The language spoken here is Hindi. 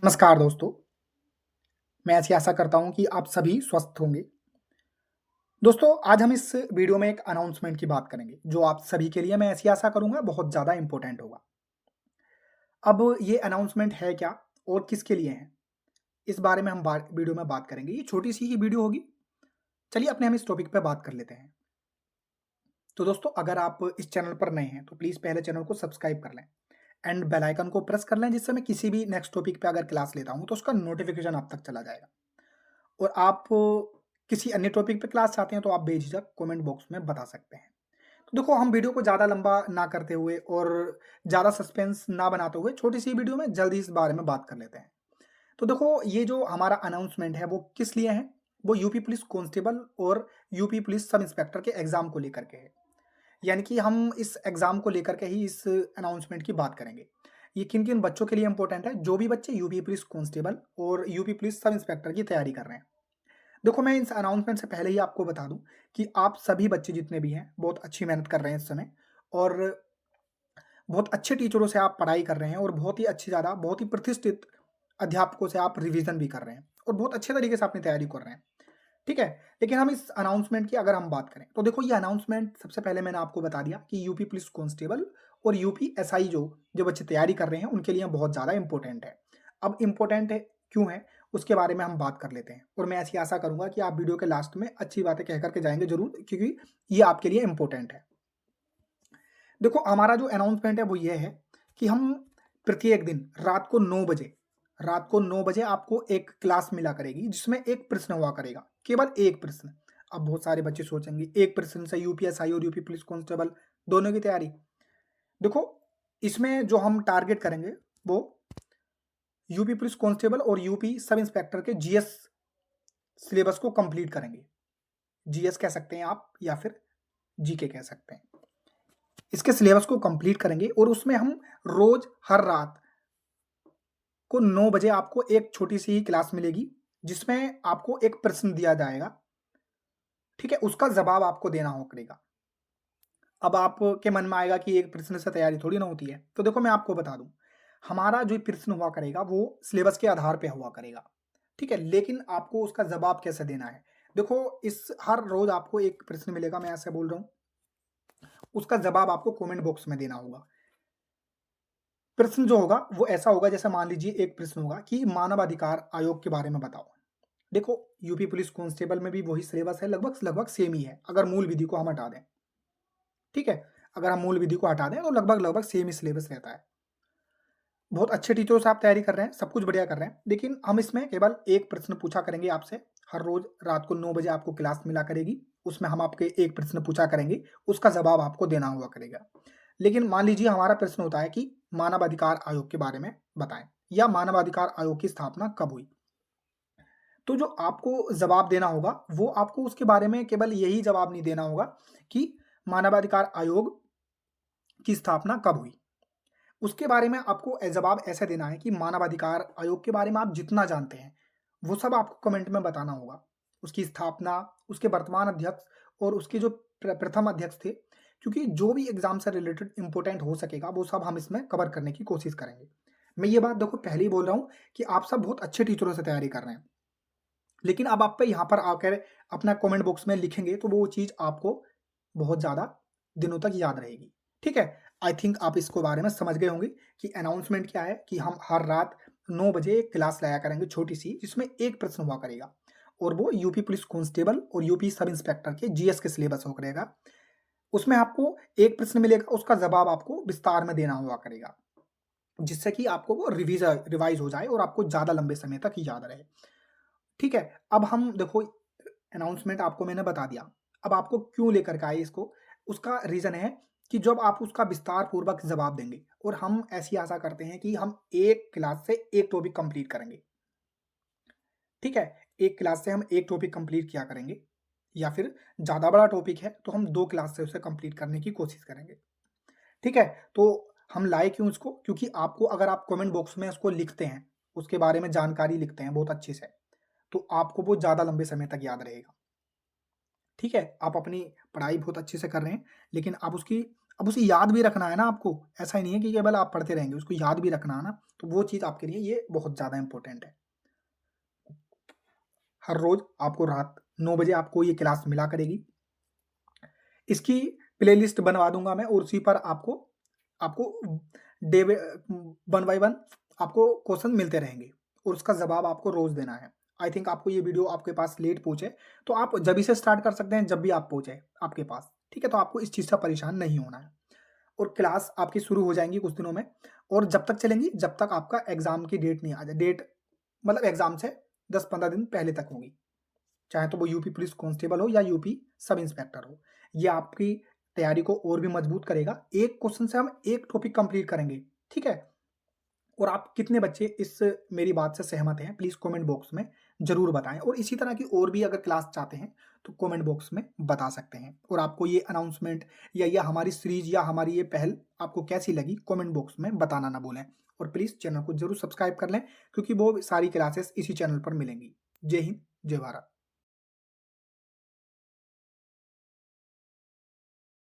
नमस्कार दोस्तों, मैं ऐसी आशा करता हूँ कि आप सभी स्वस्थ होंगे। दोस्तों, आज हम इस वीडियो में एक अनाउंसमेंट की बात करेंगे, जो आप सभी के लिए मैं ऐसी आशा करूँगा बहुत ज़्यादा इम्पोर्टेंट होगा। अब ये अनाउंसमेंट है क्या और किसके लिए है? इस बारे में हम वीडियो में बात करेंगे। ये छोटी-सी ही वीडियो होगी। चलिए अपने हम इस टॉपिक पे बात कर लेते हैं। तो दोस्तों, अगर आप इस चैनल पर नए हैं, तो प्लीज़ पहले चैनल को सब्सक्राइब कर लें एंड बेल आइकन को प्रेस कर लें, जिससे मैं किसी भी नेक्स्ट टॉपिक पे अगर क्लास लेता हूँ, तो उसका नोटिफ़िकेशन आप तक चला जाएगा। और आप किसी अन्य टॉपिक पे क्लास चाहते हैं तो आप बेझिझक कमेंट बॉक्स में बता सकते हैं। तो देखो हम वीडियो को ज़्यादा लंबा ना करते हुए और ज़्यादा सस्पेंस ना बनाते हुए छोटी-सी वीडियो में जल्दी इस बारे में बात कर लेते हैं। तो देखो ये जो हमारा अनाउंसमेंट है वो किस लिए है? वो यूपी पुलिस कांस्टेबल और यूपी पुलिस सब इंस्पेक्टर के एग्ज़ाम को लेकर के है। यानी कि हम इस एग्ज़ाम को लेकर के ही इस अनाउंसमेंट की बात करेंगे। ये किन-किन बच्चों के लिए इम्पोर्टेंट है? जो भी बच्चे यूपी पुलिस कांस्टेबल और यूपी पुलिस सब इंस्पेक्टर की तैयारी कर रहे हैं। देखो, मैं इस अनाउंसमेंट से पहले ही आपको बता दूँ कि आप सभी बच्चे जितने भी हैं, बहुत अच्छी मेहनत कर रहे हैं इस समय और बहुत अच्छे टीचरों से आप पढ़ाई कर रहे हैं और बहुत ही प्रतिष्ठित अध्यापकों से आप रिवीज़न भी कर रहे हैं और बहुत अच्छे तरीके से अपनी तैयारी कर रहे हैं, ठीक है? लेकिन हम इस अनाउंसमेंट की अगर हम बात करें, तो देखो ये अनाउंसमेंट सबसे पहले मैंने आपको बता दिया कि यूपी पुलिस कांस्टेबल और यूपी एसआई जो बच्चे तैयारी कर रहे हैं, उनके लिए बहुत ज़्यादा इम्पोर्टेंट है। अब इम्पोर्टेंट है क्यों है, उसके बारे में हम बात कर लेते हैं और मैं ऐसी आशा करूँगा कि आप वीडियो के लास्ट में अच्छी बातें कह कर के जाएँगे ज़रूर, क्योंकि ये आपके लिए इम्पोर्टेंट है। देखो हमारा जो अनाउंसमेंट है वो ये है कि हम प्रत्येक दिन रात को 9 बजे आपको एक क्लास मिला करेगी, जिसमें एक प्रश्न हुआ करेगा, केवल एक प्रश्न। अब बहुत सारे बच्चे सोचेंगे एक प्रश्न से यूपीएसआई और यूपी पुलिस कांस्टेबल दोनों की तैयारी। देखो, इसमें जो हम टारगेट करेंगे वो यूपी पुलिस कांस्टेबल और यूपी सब इंस्पेक्टर के जीएस सिलेबस को कंप्लीट करेंगे। जीएस कह सकते हैं आप या फिर जीके कह सकते हैं। इसके सिलेबस को कंप्लीट करेंगे और उसमें हम रोज हर रात को 9 बजे आपको एक छोटी-सी ही क्लास मिलेगी, जिसमें आपको एक प्रश्न दिया जाएगा, ठीक है? उसका जवाब आपको देना हो करेगा। अब आपके मन में आएगा कि एक प्रश्न से तैयारी थोड़ी ना होती है। तो देखो मैं आपको बता दूँ, हमारा जो प्रश्न हुआ करेगा वो सिलेबस के आधार पे हुआ करेगा, ठीक है? लेकिन आपको उसका जवाब कैसे देना है? देखो, इस हर रोज़ आपको एक प्रश्न मिलेगा, मैं ऐसे बोल रहा हूँ, उसका जवाब आपको कमेंट बॉक्स में देना होगा। प्रश्न जो होगा वो ऐसा होगा, जैसे मान लीजिए एक प्रश्न होगा कि मानव अधिकार आयोग के बारे में बताओ। देखो, यूपी पुलिस कांस्टेबल में भी वही सिलेबस है, लगभग सेम ही है, अगर मूल विधि को हम हटा दें, ठीक है? अगर हम मूल विधि को हटा दें तो लगभग सेम ही सिलेबस रहता है। बहुत अच्छे टीचरों से आप तैयारी कर रहे हैं, सब कुछ बढ़िया कर रहे हैं, लेकिन हम इसमें केवल एक प्रश्न पूछा करेंगे आपसे। हर रोज रात को 9 बजे आपको क्लास मिला करेगी, उसमें हम आपके एक प्रश्न पूछा करेंगे, उसका जवाब आपको देना हुआ करेगा। लेकिन मान लीजिए हमारा प्रश्न होता है कि मानव अधिकार आयोग के बारे में बताएं या मानव अधिकार आयोग की स्थापना कब हुई। तो जो आपको जवाब देना होगा, वो आपको उसके बारे में केवल यही जवाब नहीं देना होगा कि मानवाधिकार आयोग की स्थापना कब हुई। उसके बारे में आपको जवाब ऐसे देना है कि मानवाधिकार आयोग के बारे में आप जितना जानते हैं, वो सब आपको कमेंट में बताना होगा। उसकी स्थापना, उसके वर्तमान अध्यक्ष और उसके जो प्रथम अध्यक्ष थे, क्योंकि जो भी एग्ज़ाम से रिलेटेड इम्पोर्टेंट हो सकेगा, वो सब हम इसमें कवर करने की कोशिश करेंगे। मैं ये बात देखो पहले ही बोल रहा हूँ कि आप सब बहुत अच्छे टीचरों से तैयारी कर रहे हैं। लेकिन अब आप पे यहाँ पर आकर अपना कमेंट बॉक्स में लिखेंगे तो वो चीज़ आपको बहुत ज़्यादा दिनों तक याद रहेगी, ठीक है? आई थिंक आप इसको बारे में समझ गए होंगे कि अनाउंसमेंट क्या है, कि हम हर रात 9 बजे एक क्लास लाया करेंगे छोटी-सी, जिसमें एक प्रश्न हुआ करेगा और वो यूपी पुलिस कांस्टेबल और यूपी सब इंस्पेक्टर के जीएस के सिलेबस हो करेगा। उसमें आपको एक प्रश्न मिलेगा, उसका जवाब आपको विस्तार में देना हुआ करेगा, जिससे कि आपको वो रिवाइज़ हो जाए और आपको ज़्यादा लंबे समय तक याद रहे। ठीक है, अब हम देखो अनाउंसमेंट आपको मैंने बता दिया। अब आपको क्यों लेकर के आए इसको, उसका रीज़न है कि जब आप उसका विस्तार पूर्वक जवाब देंगे और हम ऐसी आशा करते हैं कि हम एक क्लास से एक टॉपिक कंप्लीट करेंगे। ठीक है? एक क्लास से हम एक टॉपिक कंप्लीट किया करेंगे या फिर ज़्यादा बड़ा टॉपिक है तो हम 2 क्लास से उसे कंप्लीट करने की कोशिश करेंगे। ठीक है? तो हम लाए क्यों इसको? क्योंकि आपको अगर आप कमेंट बॉक्स में उसको लिखते हैं, उसके बारे में जानकारी लिखते हैं बहुत अच्छे से, तो आपको वो ज़्यादा लंबे समय तक याद रहेगा। ठीक है? आप अपनी पढ़ाई बहुत अच्छे से कर रहे हैं, लेकिन आप उसकी अब उसे याद भी रखना है ना आपको, ऐसा ही नहीं है कि केवल आप पढ़ते रहेंगे, उसको याद भी रखना है ना, तो वो चीज़ आपके लिए ये बहुत ज़्यादा इंपॉर्टेंट है। हर रोज़ आपको रात 9 बजे आपको ये क्लास मिला करेगी। इसकी प्लेलिस्ट बनवा दूँगा मैं और उसी पर आपको आपको डे वे 1 बाय 1 आपको क्वेश्चन मिलते रहेंगे और उसका जवाब आपको रोज़ देना है। आई थिंक आपको ये वीडियो आपके पास लेट पहुँचे, तो आप जभी से स्टार्ट कर सकते हैं जब भी आप पहुँचे आपके पास, ठीक है? तो आपको इस चीज़ से परेशान नहीं होना है और क्लास आपकी शुरू हो जाएँगी कुछ दिनों में और जब तक चलेंगी जब तक आपका एग्ज़ाम की डेट नहीं आ जाए। डेट मतलब एग्ज़ाम से 10-15 दिन पहले तक होगी। चाहे तो वो यूपी पुलिस कांस्टेबल हो या यूपी सब इंस्पेक्टर हो। ये आपकी तैयारी को और भी मजबूत करेगा। एक क्वेश्चन से हम एक टॉपिक कंप्लीट करेंगे, ठीक है? और आप कितने बच्चे इस मेरी बात से सहमत हैं, प्लीज़ कमेंट बॉक्स में ज़रूर बताएँ और इसी तरह की और भी अगर क्लास चाहते हैं, तो कमेंट बॉक्स में बता सकते हैं। और आपको ये अनाउंसमेंट या ये हमारी सीरीज़ या हमारी ये पहल आपको कैसी लगी, कमेंट बॉक्स में बताना ना भूलें। और प्लीज़ चैनल को ज़रूर सब्सक्राइब कर लें, क्योंकि वो सारी क्लासेस इसी चैनल पर मिलेंगी। जय हिंद, जय भारत।